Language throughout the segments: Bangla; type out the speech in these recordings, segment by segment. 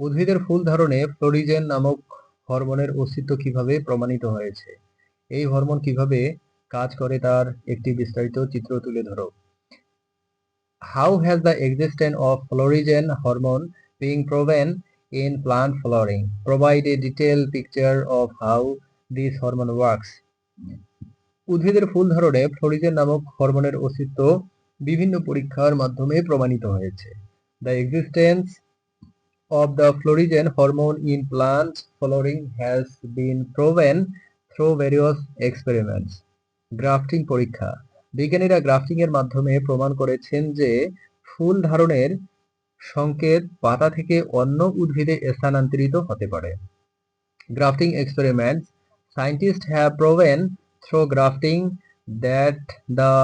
উদ্ভিদের ফুল ধারণে ফ্লোরিজেন নামক হরমোনের অস্তিত্ব কিভাবে প্রমাণিত হয়েছে? এই হরমোন কিভাবে কাজ করে তার একটি বিস্তারিত চিত্র তুলে ধরো। How has the existence of Florigen hormone being proven in plant flowering? Provide a detailed picture of how this hormone works. উদ্ভিদের ফুল ধারণে ফ্লোরিজেন নামক হরমোনের অস্তিত্ব বিভিন্ন পরীক্ষার মাধ্যমে প্রমাণিত হয়েছে। The existence of the Florigen hormone in plant flowering has been proven through various experiments. Grafting পরীক্ষা। বিজ্ঞানীরা গ্রাফটিং এর মাধ্যমে প্রমাণ করেছেন যে ফুল ধারণের সংকেত পাতা থেকে অন্য উদ্ভিদে স্থানান্তরিত হতে পারে। Grafting experiments. Scientists have proven through grafting that the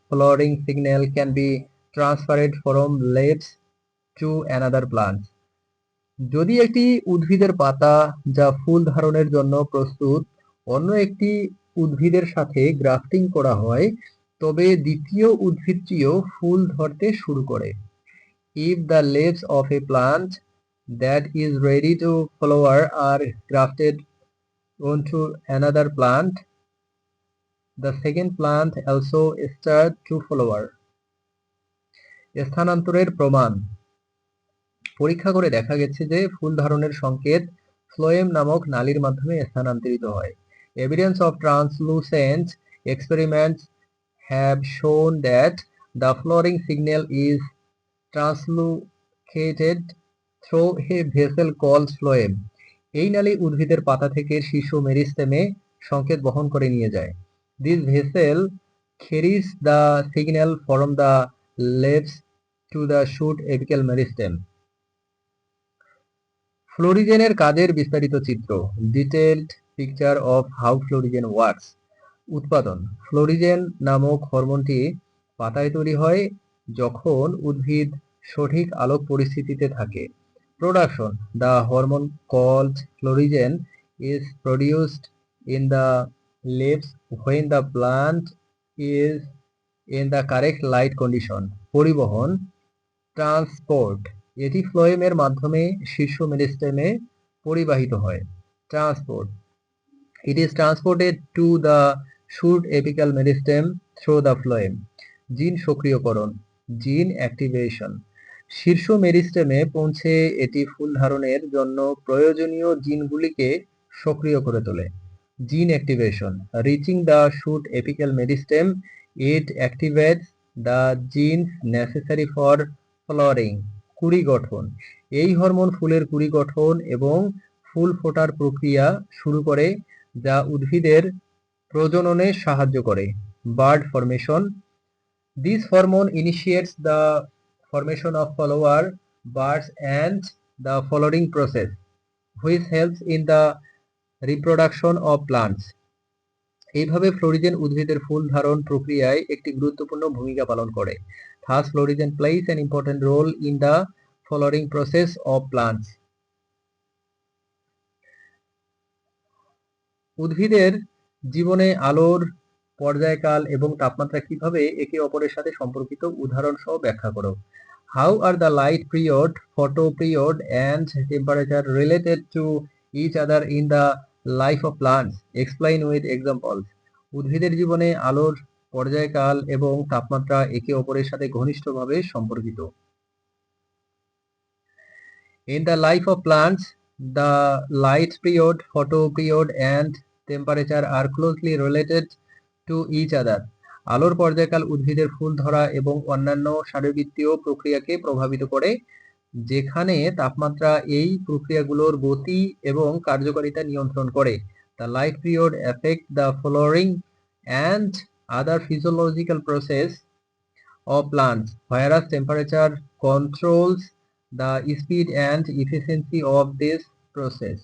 flowering signal can be transferred from leaves to another plant. যদি একটি উদ্ভিদের পাতা যা ফুল ধারণের জন্য প্রস্তুত অন্য একটি উদ্ভিদের সাথে গ্রাফটিং করা হয় তবে দ্বিতীয় উদ্ভিদটিও ফুল ধরতে শুরু করে। If the leaves of a plant that is ready to flower are grafted onto another plant, the second plant also starts to flower. স্থানান্তরের প্রমাণ। পরীক্ষা করে দেখা গেছে যে ফুল ধারণের সংকেত ফ্লোয়েম নামক নালীর মাধ্যমে স্থানান্তরিত হয়। Evidence of translucent experiments have shown that the flowering signal is translocated through a vessel called phloem. এই নালী উদ্ভিদের পাতা থেকে শীর্ষ মেরিস্টেমে সংকেত বহন করে নিয়ে যায়। This vessel carries the signal from the leaves to the shoot apical meristem. ফ্লোরিজেনের কাজের বিস্তারিত চিত্র। Detailed picture of how florigen works. উৎপাদন। ফ্লোরিজেন নামক হরমোনটি পাতায় তৈরি হয় যখন উদ্ভিদ সঠিক আলোক পরিস্থিতিতে থাকে। Production. The hormone called florigen is produced in the leaves when the plant is in the correct light condition. পরিবহন। ট্রান্সপোর্ট। এটি ফ্লোয়েমের মাধ্যমে শীর্ষ মেরিস্টেমে পরিবাহিত হয়। Transport. It is transported to the shoot apical meristem through the phloem. জিন সক্রিয়করণ। জিন অ্যাক্টিভেশন। শীর্ষ মেরিস্টেমে পৌঁছে এটি ফুল ধারণের জন্য প্রয়োজনীয় জিনগুলিকে সক্রিয় করে তোলে। Gene activation. Reaching the shoot apical meristem it activates the genes necessary for flowering. কুঁড়ি গঠন। এই হরমোন ফুলের কুঁড়ি গঠন এবং ফুল ফোটার প্রক্রিয়া শুরু করে যা উদ্ভিদের প্রজননে সাহায্য করে। Bird formation. This hormone initiates the formation of flower buds and the flowering process, which helps in the reproduction of plants. এইভাবে ফ্লোরিজেন উদ্ভিদের ফুল ধারণ প্রক্রিয়ায় একটি গুরুত্বপূর্ণ ভূমিকা পালন করে। Thus, Florigen plays an important role in the flowering process of plants. উদ্ভিদের জীবনে আলোর পর্যায়কাল এবং তাপমাত্রা কিভাবে একে অপরের সাথে সম্পর্কিত উদাহরণ সহ ব্যাখ্যা করো। How are the light period, photo period and temperature related to each other in the life of plants? Explain with examples. উদ্ভিদের জীবনে আলোর পর্যায়কাল এবং তাপমাত্রা একে অপরের সাথে ঘনিষ্ঠভাবে সম্পর্কিত। In the life of plants, the light period, photo period and temperature are closely related to each other. আলোর পর্যায়কাল উদ্ভিদের ফুল ধরা এবং অন্যান্য শারীরবৃত্তীয় প্রক্রিয়াকে প্রভাবিত করে, যেখানে তাপমাত্রা এই প্রক্রিয়াগুলোর গতি এবং কার্যকারিতা নিয়ন্ত্রণ করে। The light period affect the flowering and other physiological process of plants, whereas temperature controls the speed and efficiency of this process.